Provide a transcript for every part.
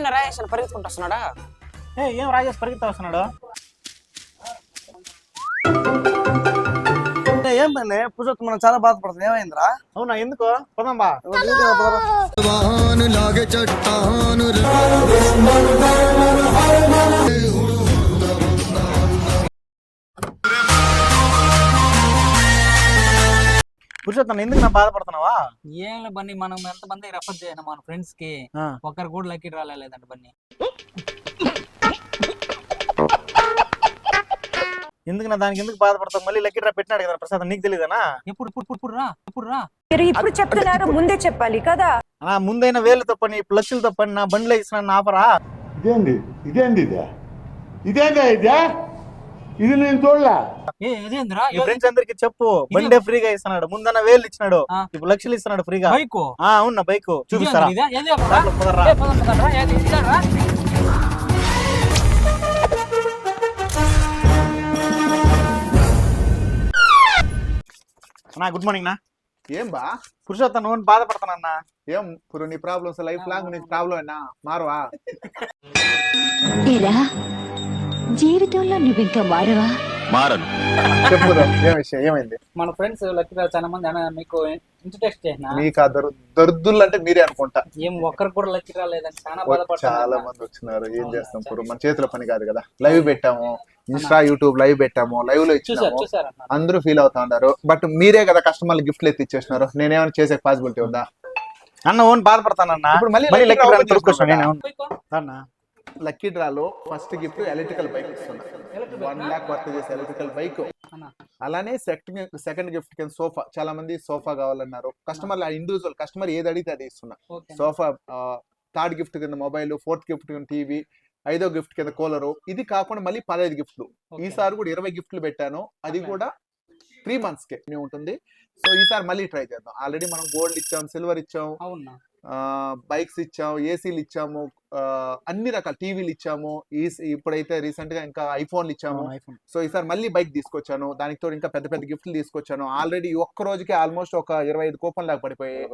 ఏమైనా రాయేష్ పరిగెత్తుకుంటూ వస్తున్నాడా? ఏం రాజేష్ పరిగెత్తా వస్తున్నాడు? ఏం పని పురుషోత్తం మనం చాలా బాధపడుతుంది. ఏమైందిరా? అవునా, ఎందుకు? పోదాంబా. పురుషోత్తం ఎందుకు నా బాధపడుతున్నావా? ఏం బన్నీ, మనం ఎంతమంది రెఫర్ చేయను మన ఫ్రెండ్స్ కి, ఒక్కరు కూడా లక్కీ రాలేదంట బన్నీ. ఎందుకు నా దానికి ఎందుకు బాధపడతావు? మళ్ళీ లక్కీ డ్రా పెట్టినాడు కదా ప్రసాద్, నీకు తెలియదనా? ఇప్పుడు చెప్తున్నారు, ముందే చెప్పాలి కదా. ముందైన వేలుతో పని, ఇప్పుడు లక్షలతో పని, నా బండిలో ఇస్తున్నా నా ఆఫరా? ఇది నేను చూడలే. ఫ్రెండ్స్ అందరికి చెప్పు, బండే ఫ్రీగా ఇస్తున్నాడు. ముందన్న వేలు ఇచ్చినాడు, ఇప్పుడు లక్షలు ఇస్తున్నాడు ఫ్రీగా. అవునా, బైక్ చూపిస్తారా? గుడ్ మార్నింగ్ నా. ఏం బా పురుషోత్తం, నువ్వు బాధపడతానన్నా? ఏం పురు, నీ ప్రాబ్లమ్స్ లైఫ్ లాంగ్ నీకు ప్రాబ్లం అయినా మారవా? జీవితంలో నువ్వు ఇంకా మారవా? మారను. చెప్పు ఏం విషయం, ఏమైంది? మన ఫ్రెండ్స్ లక్కీ డ్రా చాలా మంది మీకు ఇంట్రొడక్ట్ చేసిన. మీకు ఆ దొరుదులు అంటే మీరే అనుకుంటా. ఏం ఒక్కరు కూడా లక్కీ రాలేదని చాలా చాలా మంది వచ్చినారు. ఏం చేస్తాం పురు, మన చేతుల పని కాదు కదా. లైవ్ పెట్టాము, ఇన్స్టా యూట్యూబ్ లైవ్ పెట్టాము, లైవ్ లో ఇచ్చాము, అందరూ ఫీల్ అవుతా ఉన్నారు. బట్ మీరే కదా కస్టమర్లు గిఫ్ట్లు ఎత్తి ఇచ్చేసినారు. నేనేమైనా చేసే పాసిబిలిటీ ఉందా అన్న? ఓన్ బాధపడతానన్నా. ఇప్పుడు మళ్ళీ లక్కీ డ్రాలో ఫస్ట్ గిఫ్ట్ ఎలక్ట్రికల్ బైక్ ఇస్తున్నా. 1 lakh వర్త్ చేసే ఎలక్ట్రికల్ బైక్. అలానే సెకండ్ గిఫ్ట్ కింద సోఫా. చాలా మంది సోఫా కావాలన్నారు కస్టమర్లు. ఇండివిజువల్ కస్టమర్ ఏది అడిగితే అది ఇస్తున్నా. సోఫా. థర్డ్ గిఫ్ట్ కింద మొబైల్, ఫోర్త్ గిఫ్ట్ కింద టీవీ, 5వ గిఫ్ట్ కింద కూలరు. ఇది కాకుండా మళ్ళీ 15 గిఫ్ట్లు. ఈసారి కూడా 20 గిఫ్ట్లు పెట్టాను. అది కూడా 3 months కే ఉంటుంది. సో ఈసారి మళ్ళీ ట్రై చేద్దాం. ఆల్రెడీ మనం గోల్డ్ ఇచ్చాం, సిల్వర్ ఇచ్చాం, బైక్స్ ఇచ్చాము, ఏసీలు ఇచ్చాము, అన్ని రకాల టీవీలు ఇచ్చాము. ఇప్పుడైతే రీసెంట్ గా ఇంకా ఐఫోన్లు ఇచ్చాము. సో ఈసారి మళ్ళీ బైక్ తీసుకొచ్చాను. దానికి తోడు ఇంకా పెద్ద పెద్ద గిఫ్ట్లు తీసుకొచ్చాను. ఆల్రెడీ ఒక్క రోజుకి ఆల్మోస్ట్ ఒక 25 కూపన్ లాగా పడిపోయాయి.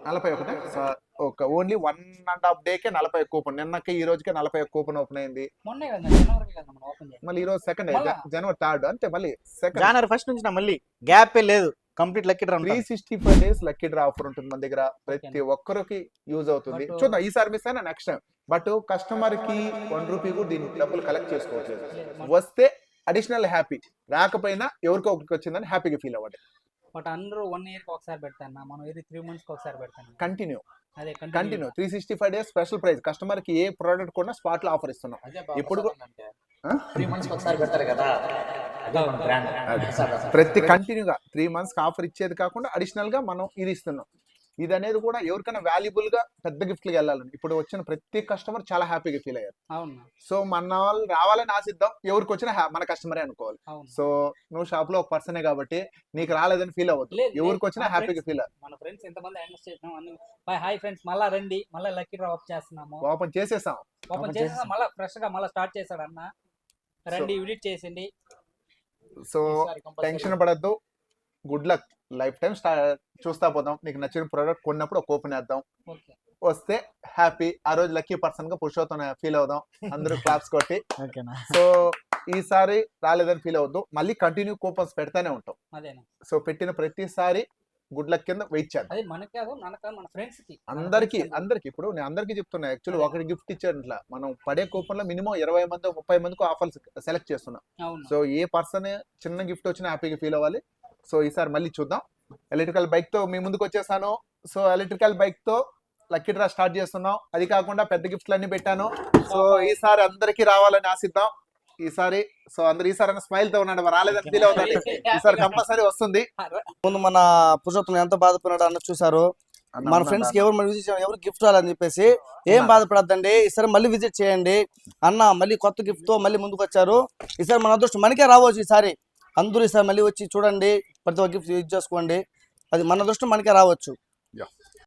41 ఒక ఓన్లీ 1.5 డేకే 40 కూపన్. నిన్నకి ఈ రోజుకే 40 కూపన్ ఓపెన్ అయింది. మళ్ళీ ఈ రోజు సెకండ్ జనవరి 3rd అంతే. మళ్ళీ జనవరి 1st నుంచి మళ్ళీ గ్యాప్ లేదు. Complete lucky draw 365 days lucky draw offer ఉంటుంది మన దగ్గర. ప్రతి ఒక్కరికి యూజ్ అవుతుంది. చూద్దాం, ఈసారి మిస్ అయినా నెక్స్ట్ టైం. బట్ కస్టమర్ కి 1 రూపీ కూడా దీని డబ్బులు కలెక్ట్ చేసుకోవచ్చు. వస్తే అడిషనల్ హ్యాపీ, రాకపోయినా ఎవరికో ఒకరికి వచ్చిందని హ్యాపీగా ఫీల్ అవ్వండి. బట్ అందరూ 1 year కి ఒకసారి పెడతాను, మనం 3 months కి ఒకసారి పెడతాను. Continue 365 days special price. Customer కి ఏ ప్రోడక్ట్ కూడా స్పాట్ లో ఆఫర్ ఇస్తున్నాం. ఇప్పుడు 3 months కి ఒకసారి పెడతారు కదా, ప్రతి కంటిన్యూగా 3 months ఆఫర్ ఇచ్చేది కాకుండా అడిషనల్ గా మనం ఇది ఇస్తున్నాం. ఇది అనేది కూడా ఎవరికైనా వాల్యుబుల్ గా పెద్ద గిఫ్ట్లకి వెళ్ళాలని. ఇప్పుడు వచ్చిన ప్రతి కస్టమర్ చాలా హ్యాపీగా ఫీల్ అయ్యారు. సో మన వాళ్ళు రావాలని ఆశిద్దాం. ఎవరికి వచ్చినా మన కస్టమరే అనుకోవాలి. సో నువ్వు షాప్ లో ఒక పర్సనే కాబట్టి నీకు రాలేదని ఫీల్ అవ్వదు. ఎవరికి వచ్చినా హ్యాపీగా ఫీల్ అవ్వాలి. మన ఫ్రెండ్స్ ఎంతమంది అనౌన్స్ చేసినాం. హాయ్ ఫ్రెండ్స్, మళ్ళా రండి, మళ్ళీ లక్కీ డ్రా ఓపెన్ చేస్తున్నాము. ఓపెన్ చేసేసాం, మళ్ళీ ఫ్రెష్ గా మళ్ళీ స్టార్ట్ చేశాడు అన్న. రండి, విజిట్ చేసింది. సో టెన్షన్ పడద్దు. Good luck. లైఫ్ టైం చూస్తా పోదాం. నీకు నచ్చిన ప్రోడక్ట్ కొన్నప్పుడు ఒక ఓపెన్ వేద్దాం. వస్తే హ్యాపీ. ఆ రోజు లక్కీ పర్సన్ గా పురుషోత్తం ఫీల్ అవుదాం. అందరూ క్లాప్స్ కొట్టి. సో ఈసారి రాలేదని ఫీల్ అవద్దు. మళ్ళీ కంటిన్యూ కూపన్స్ పెడతానే ఉంటాం. సో పెట్టిన ప్రతిసారి గుడ్ లక్ కింద వెయిట్ చేద్దాం. అందరికి ఇప్పుడు నేను అందరికీ చెప్తున్నా. యాక్చువల్లీ ఒకటి గిఫ్ట్ ఇచ్చారు. ఇట్లా మనం పడే కూపన్ లో మినిమం 20 మంది 30 మందికి ఆఫర్స్ సెలెక్ట్ చేస్తున్నాం. సో ఏ పర్సన్ చిన్న గిఫ్ట్ వచ్చినా హ్యాపీగా ఫీల్ అవ్వాలి. సో ఈసారి మళ్ళీ చూద్దాం. ఎలక్ట్రికల్ బైక్ తో మీ ముందుకు వచ్చేసాను. సో ఎలక్ట్రికల్ బైక్ తో లక్కీ డ్రా స్టార్ట్ చేస్తున్నాం. అది కాకుండా పెద్ద గిఫ్ట్లు అన్ని పెట్టాను. సో ఈసారి అందరికి రావాలని ఆశిద్దాం. ఈసారి సో అందరు ఈసారి స్మైల్ తో ఉన్నాడు. రాలేదని ఫీల్ అవుతుంది. ఈసారి కంపల్సరీ వస్తుంది. ముందు మన పురుషోత్తం ఎంత బాధపడినాడు అన్న చూసారు. మన ఫ్రెండ్స్ కి ఎవరు గిఫ్ట్ రాలని చెప్పేసి ఏం బాధపడద్దండి. ఈసారి మళ్ళీ విజిట్ చేయండి అన్న. మళ్ళీ కొత్త గిఫ్ట్ తో మళ్ళీ ముందుకు వచ్చారు. ఈసారి మన అదృష్టం మనకే రావచ్చు. ఈసారి అందరూ ఈసారి మళ్ళీ వచ్చి చూడండి, ప్రతి ఒక్క గిఫ్ట్ యూజ్ చేసుకోండి. అది మన అదృష్టం మనకే రావచ్చు.